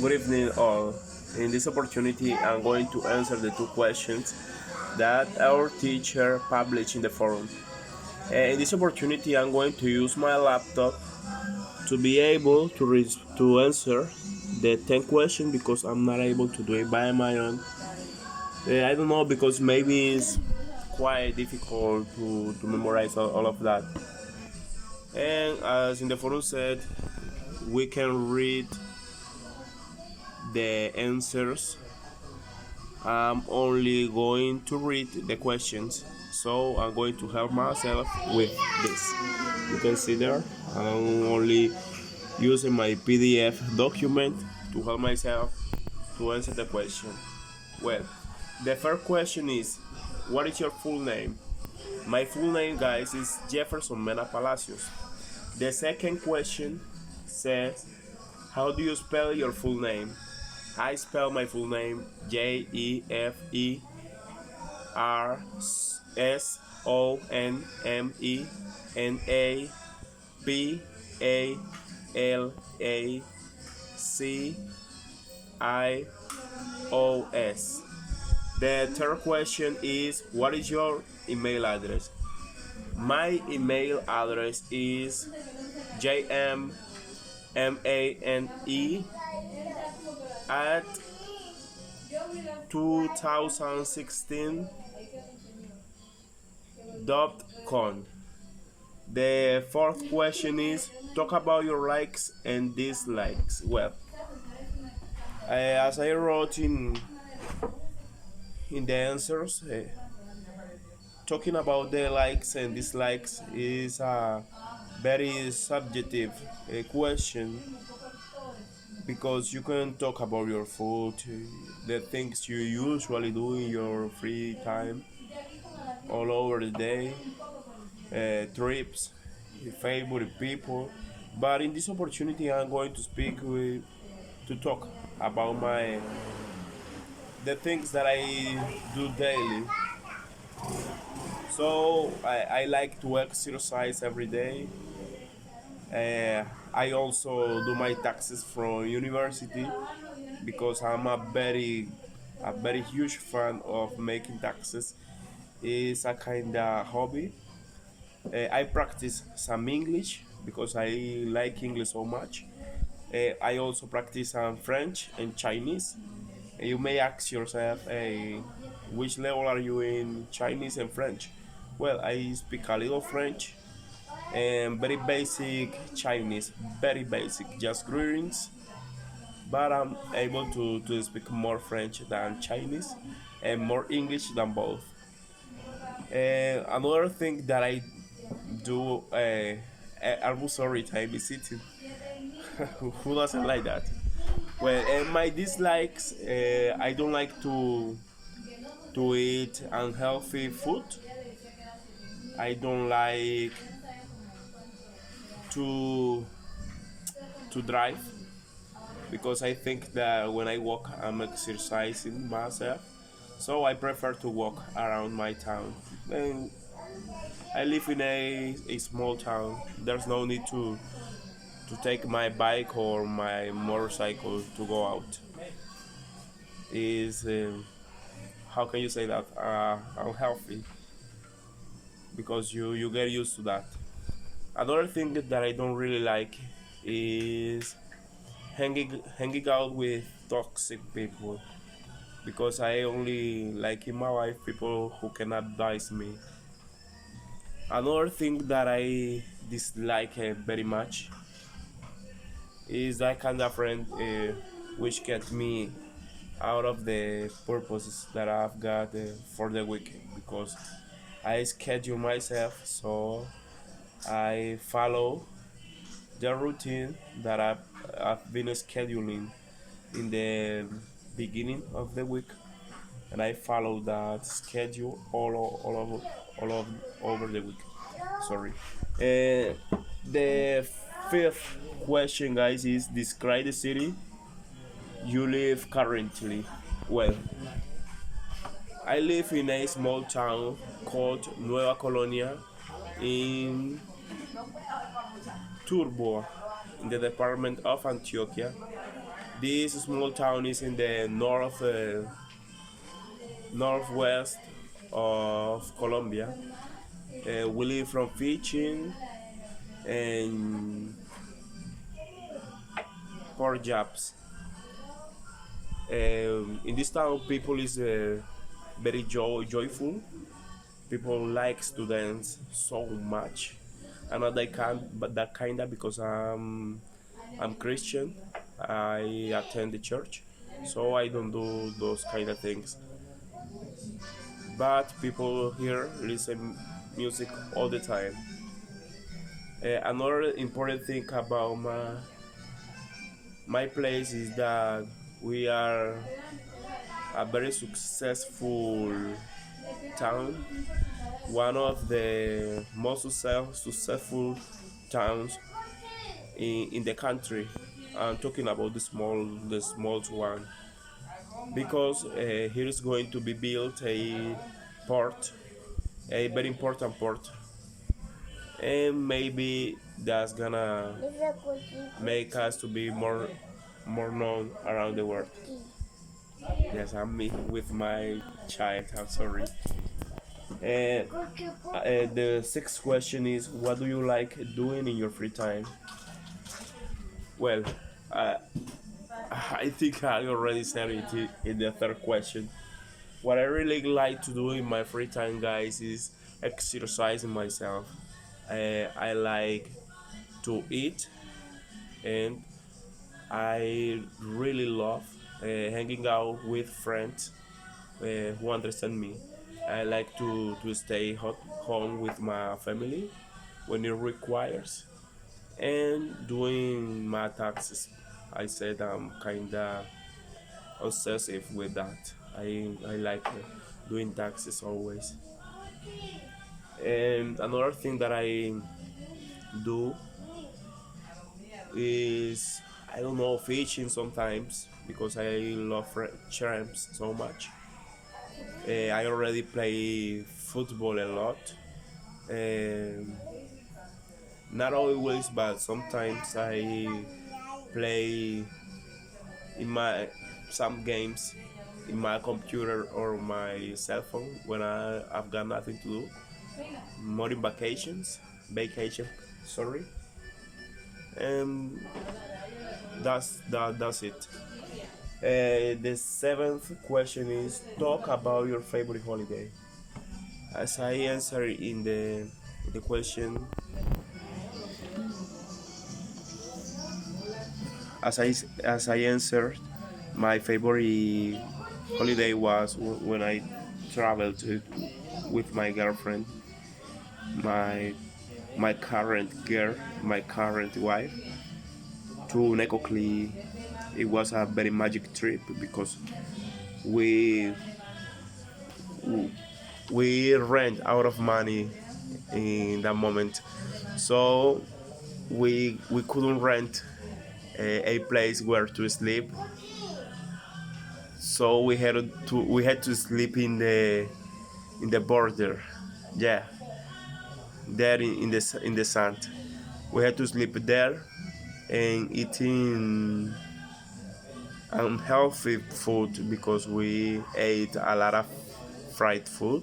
Good evening, all. In this opportunity, I'm going to answer the two questions that our teacher published in the forum. In this opportunity, I'm going to use my laptop to be able to answer the 10 questions because I'm not able to do it by my own. I don't know because maybe it's quite difficult to memorize all of that. And as in the forum said, we can read the answers. I'm only going to read the questions, so I'm going to help myself with this. You can see there, I'm only using my PDF document to help myself to answer the question. Well, the first question is, what is your full name? My full name, guys, is Jefferson Mena Palacios. The second question says, how do you spell your full name? I spell my full name JEFERSONMENAPALACIOS. The third question is, what is your email address? My email address is jmmane at 2016.com. The fourth question is, talk about your likes and dislikes. Well, as I wrote in the answers, talking about the likes and dislikes is a very subjective question because you can talk about your food, the things you usually do in your free time, all over the day, trips, favorite people. But in this opportunity, I'm going to speak with to talk about my the things that I do daily. So I like to exercise every day. I also do my taxes from university because I'm a very huge fan of making taxes. It's a kind of hobby. I practice some English because I like English so much. I also practice some French and Chinese. You may ask yourself, which level are you in Chinese and French? Well, I speak a little French and very basic Chinese, very basic, just greetings. But I'm able to speak more French than Chinese and more English than both. Another thing that I do almost every time is eating. Who doesn't like that? Well, my dislikes, I don't like to eat unhealthy food. I don't like to to drive because I think that when I walk, I'm exercising myself. So I prefer to walk around my town. And I live in a small town. There's no need to take my bike or my motorcycle to go out. Is how can you say that unhealthy because you get used to that. Another thing that I don't really like is hanging out with toxic people because I only like in my life people who can advise me. Another thing that I dislike very much is that kind of friend which get me out of the purposes that I've got for the weekend because I schedule myself so I follow the routine that I've been scheduling in the beginning of the week and I follow that schedule all of over the week. Sorry. The fifth question, guys, is describe the city you live currently. Well, I live in a small town called Nueva Colonia in Turbo, in the department of Antioquia. This small town is in the northwest of Colombia. We live from fishing and pork jobs. In this town, people is very joyful. People likes to dance so much. I'm not that kind, but that kinda because I'm Christian. I attend the church, so I don't do those kind of things. But people here listen music all the time. Another important thing about my place is that we are a very successful town, one of the most successful towns in the country. I'm talking about the small one, because here is going to be built a port, a very important port, and maybe that's gonna make us to be more known around the world. Yes, I'm me with my child. I'm sorry. And the sixth question is, what do you like doing in your free time? Well, uh, I think I already said it in the third question. What I really like to do in my free time, guys, is exercising myself. I like to eat, and I really love hanging out with friends who understand me. I like to stay home with my family when it requires, and doing my taxes. I said I'm kinda obsessive with that. I like doing taxes always. And another thing that I do is, I don't know, fishing sometimes because I love shrimps so much. I already play football a lot. Um, Not always, but sometimes I play in my some games in my computer or my cell phone when I've got nothing to do. More in vacation, sorry. And that's it. The seventh question is, talk about your favorite holiday. As I answer in the question, as I answered, my favorite holiday was when I traveled with my girlfriend, my my current wife, to Necoclí. It was a very magic trip because we we rent out of money in that moment, so we couldn't rent a place where to sleep, so we had to sleep in the border, yeah, there in the sand. We had to sleep there and eating unhealthy food because we ate a lot of fried food.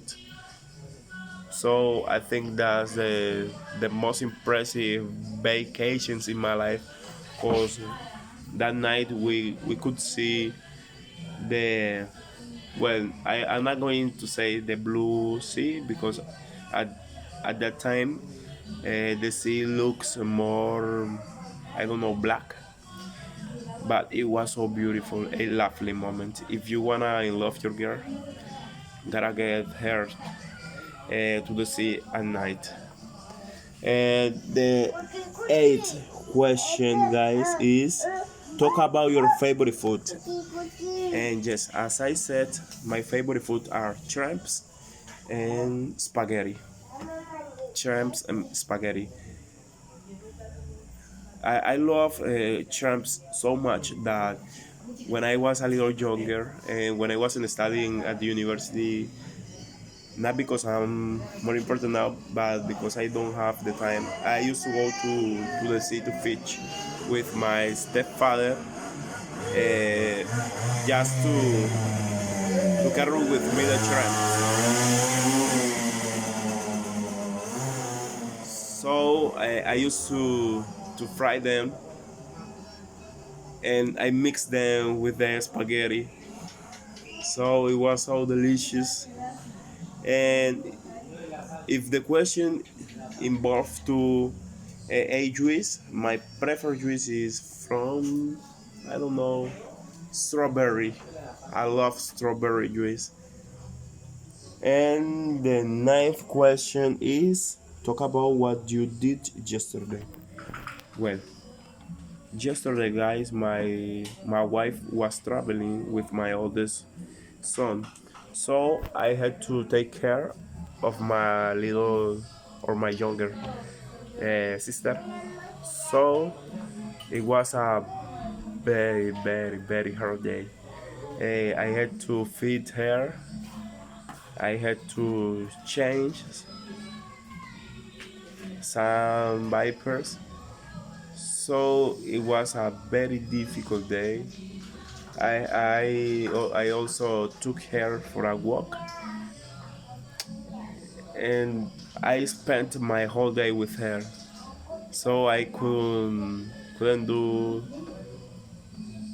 So I think that's the most impressive vacations in my life, because that night we could see the, well, I'm not going to say the blue sea, because at at that time the sea looks more, I don't know, black, but it was so beautiful, a lovely moment. If you wanna love your girl, gotta get her to the sea at night. And the eighth question, guys, is, talk about your favorite food. And yes, as I said, my favorite food are shrimps and spaghetti. Shrimps and spaghetti. I love shrimps so much that when I was a little younger and when I wasn't studying at the university, not because I'm more important now, but because I don't have the time, I used to go to the sea to fish with my stepfather just to carry with me the trend. So I used to fry them and I mixed them with the spaghetti. So it was so delicious. And if the question involved to a juice, my preferred juice is from, I don't know, strawberry. I love strawberry juice. And the ninth question is talk about what you did yesterday. Well, yesterday, guys, my wife was traveling with my oldest son, so I had to take care of my little or my younger sister. So it was a very hard day. I had to feed her. I had to change some diapers. So it was a very difficult day. I also took her for a walk, and I spent my whole day with her. So I couldn't do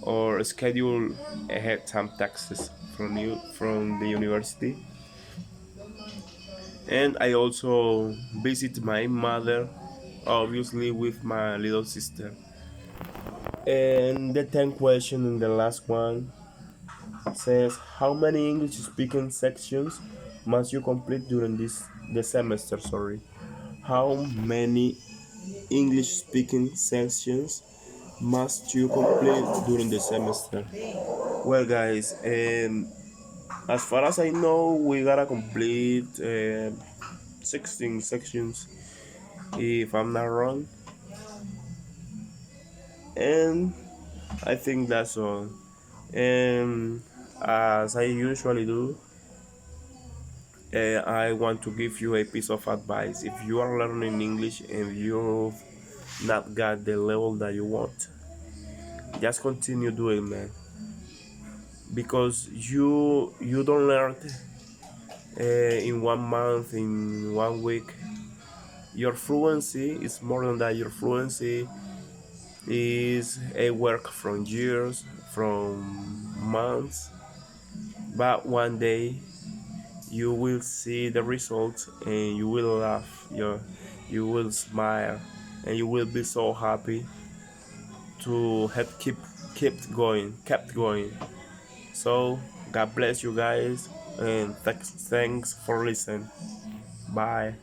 or schedule ahead some taxes from the university. And I also visit my mother, obviously with my little sister. And the 10th question and the last one says how many English speaking sections must you complete during the semester, sorry. How many English speaking sections must you complete during the semester? Well, guys, as far as I know, we gotta complete 16 sections, if I'm not wrong, and I think that's all. And as I usually do, I want to give you a piece of advice. If you are learning English and you've not got the level that you want, just continue doing, man. Because you don't learn in 1 month, in 1 week. Your fluency is more than that. Your fluency is a work from years, from months. But one day you will see the results and you will laugh. You will smile and you will be so happy to have kept going. So God bless you guys and thanks for listening. Bye.